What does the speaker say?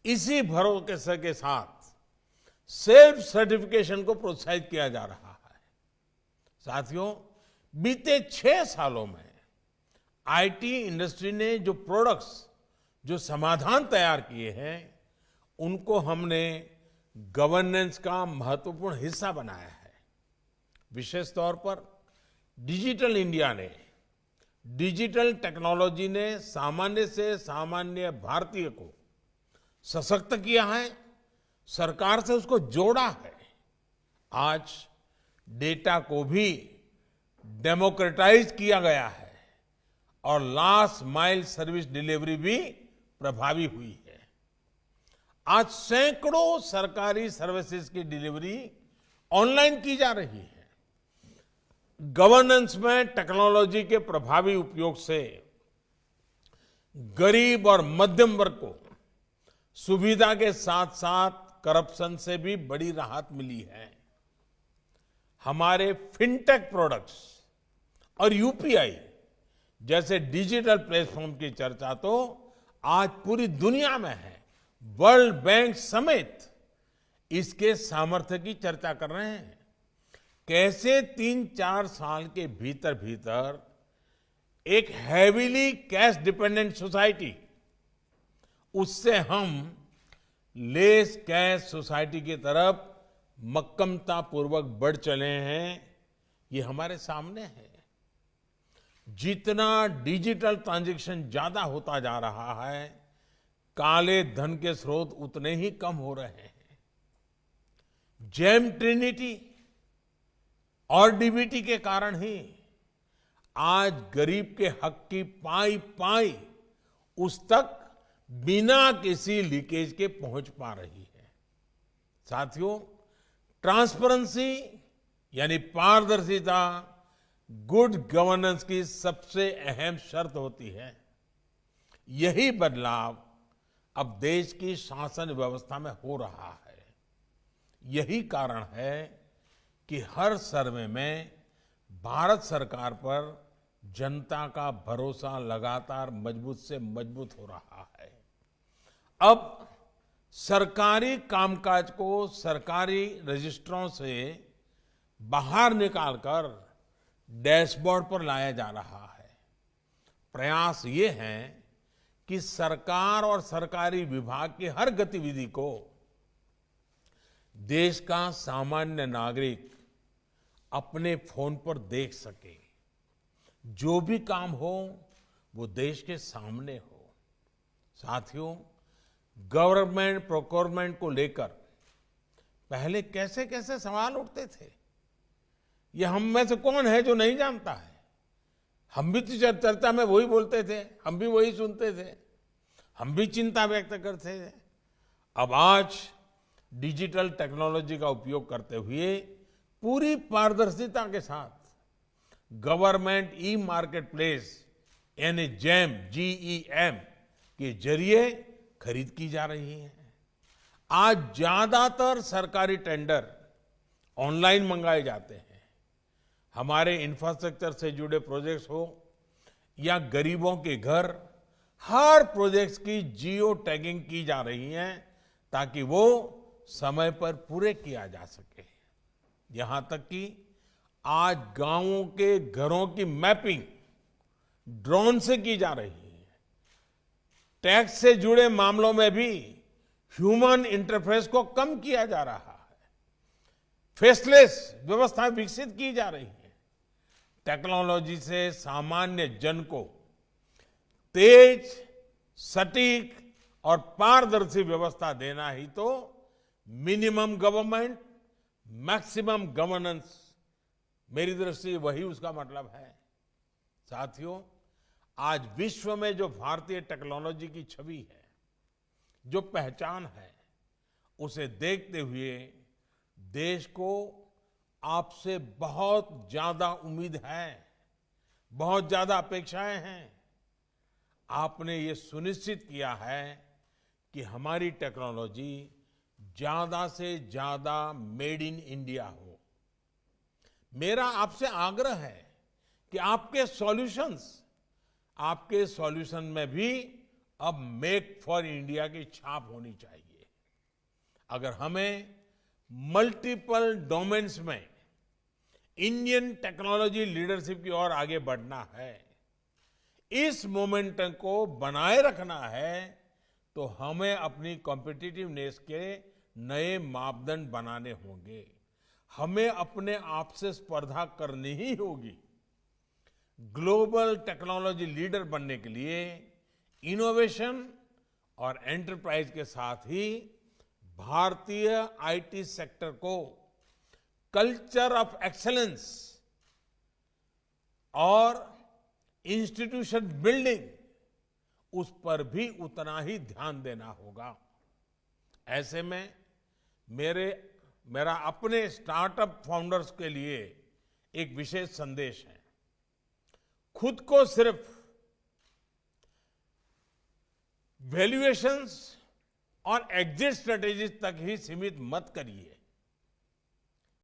इसी भरोसे के साथ सेल्फ सर्टिफिकेशन को प्रोत्साहित किया जा रहा है। साथियों, बीते 6 सालों में आईटी इंडस्ट्री ने जो प्रोडक्ट्स, जो समाधान तैयार किए हैं, उनको हमने गवर्नेंस का महत्वपूर्ण हिस्सा बनाया है। विशेष तौर पर डिजिटल इंडिया ने, डिजिटल टेक्नोलॉजी ने सामान्य से सामान्य भारतीय को सशक्त किया है, सरकार से उसको जोड़ा है। आज डेटा को भी डेमोक्रेटाइज किया गया है और लास्ट माइल सर्विस डिलीवरी भी प्रभावी हुई है। आज सैकड़ों सरकारी सर्विसेज की डिलीवरी ऑनलाइन की जा रही है। गवर्नेंस में टेक्नोलॉजी के प्रभावी उपयोग से गरीब और मध्यम वर्ग को सुविधा के साथ साथ करप्शन से भी बड़ी राहत मिली है। हमारे फिनटेक प्रोडक्ट्स और यूपीआई जैसे डिजिटल प्लेटफॉर्म की चर्चा तो आज पूरी दुनिया में है। वर्ल्ड बैंक समेत इसके सामर्थ्य की चर्चा कर रहे हैं। कैसे 3-4 साल के भीतर भीतर एक हैवीली कैश डिपेंडेंट सोसाइटी, उससे हम लेस कैश सोसाइटी की तरफ मक्कमता पूर्वक बढ़ चले हैं, ये हमारे सामने है। जितना डिजिटल ट्रांजैक्शन ज्यादा होता जा रहा है, काले धन के स्रोत उतने ही कम हो रहे हैं। जेम ट्रिनिटी और डीबीटी के कारण ही आज गरीब के हक की पाई पाई उस तक बिना किसी लीकेज के पहुंच पा रही है। साथियों, ट्रांसपेरेंसी यानी पारदर्शिता गुड गवर्नेंस की सबसे अहम शर्त होती है। यही बदलाव अब देश की शासन व्यवस्था में हो रहा है। यही कारण है कि हर सर्वे में भारत सरकार पर जनता का भरोसा लगातार मजबूत से मजबूत हो रहा है। अब सरकारी कामकाज को सरकारी रजिस्ट्रों से बाहर निकालकर डैशबोर्ड पर लाया जा रहा है। प्रयास ये है कि सरकार और सरकारी विभाग की हर गतिविधि को देश का सामान्य नागरिक अपने फोन पर देख सके। जो भी काम हो वो देश के सामने हो। साथियों, गवर्नमेंट प्रोक्योरमेंट को लेकर पहले कैसे कैसे सवाल उठते थे, ये हम में से कौन है जो नहीं जानता है। हम भी तो चर्चा में वही बोलते थे, हम भी वही सुनते थे, हम भी चिंता व्यक्त करते थे। अब आज डिजिटल टेक्नोलॉजी का उपयोग करते हुए पूरी पारदर्शिता के साथ गवर्नमेंट ई मार्केट प्लेस यानी GeM के जरिए खरीद की जा रही है। आज ज्यादातर सरकारी टेंडर ऑनलाइन मंगाए जाते हैं। हमारे इंफ्रास्ट्रक्चर से जुड़े प्रोजेक्ट्स हो या गरीबों के घर, हर प्रोजेक्ट्स की जियो टैगिंग की जा रही है ताकि वो समय पर पूरे किया जा सके। यहां तक कि आज गांवों के घरों की मैपिंग ड्रोन से की जा रही है। टैक्स से जुड़े मामलों में भी ह्यूमन इंटरफेस को कम किया जा रहा है। फेसलेस व्यवस्था विकसित की जा रही है। टेक्नोलॉजी से सामान्य जन को तेज, सटीक और पारदर्शी व्यवस्था देना ही तो मिनिमम गवर्नमेंट, मैक्सिमम गवर्नेंस, मेरी दृष्टि से वही उसका मतलब है। साथियों, आज विश्व में जो भारतीय टेक्नोलॉजी की छवि है, जो पहचान है, उसे देखते हुए देश को आपसे बहुत ज्यादा उम्मीद है, बहुत ज्यादा अपेक्षाएं हैं। आपने ये सुनिश्चित किया है कि हमारी टेक्नोलॉजी ज्यादा से ज्यादा मेड इन इंडिया हो। मेरा आपसे आग्रह है कि आपके सॉल्यूशन में भी अब मेक फॉर इंडिया की छाप होनी चाहिए। अगर हमें मल्टीपल डोमेन्स में इंडियन टेक्नोलॉजी लीडरशिप की ओर आगे बढ़ना है, इस मोमेंटम को बनाए रखना है, तो हमें अपनी कॉम्पिटिटिवनेस के नए मापदंड बनाने होंगे। हमें अपने आप से स्पर्धा करनी ही होगी। ग्लोबल टेक्नोलॉजी लीडर बनने के लिए इनोवेशन और एंटरप्राइज के साथ ही भारतीय आईटी सेक्टर को कल्चर ऑफ एक्सीलेंस और इंस्टीट्यूशन बिल्डिंग, उस पर भी उतना ही ध्यान देना होगा। ऐसे में मेरा अपने स्टार्टअप फाउंडर्स के लिए एक विशेष संदेश है। खुद को सिर्फ वैल्यूएशंस और एग्जिट स्ट्रेटेजीज तक ही सीमित मत करिए।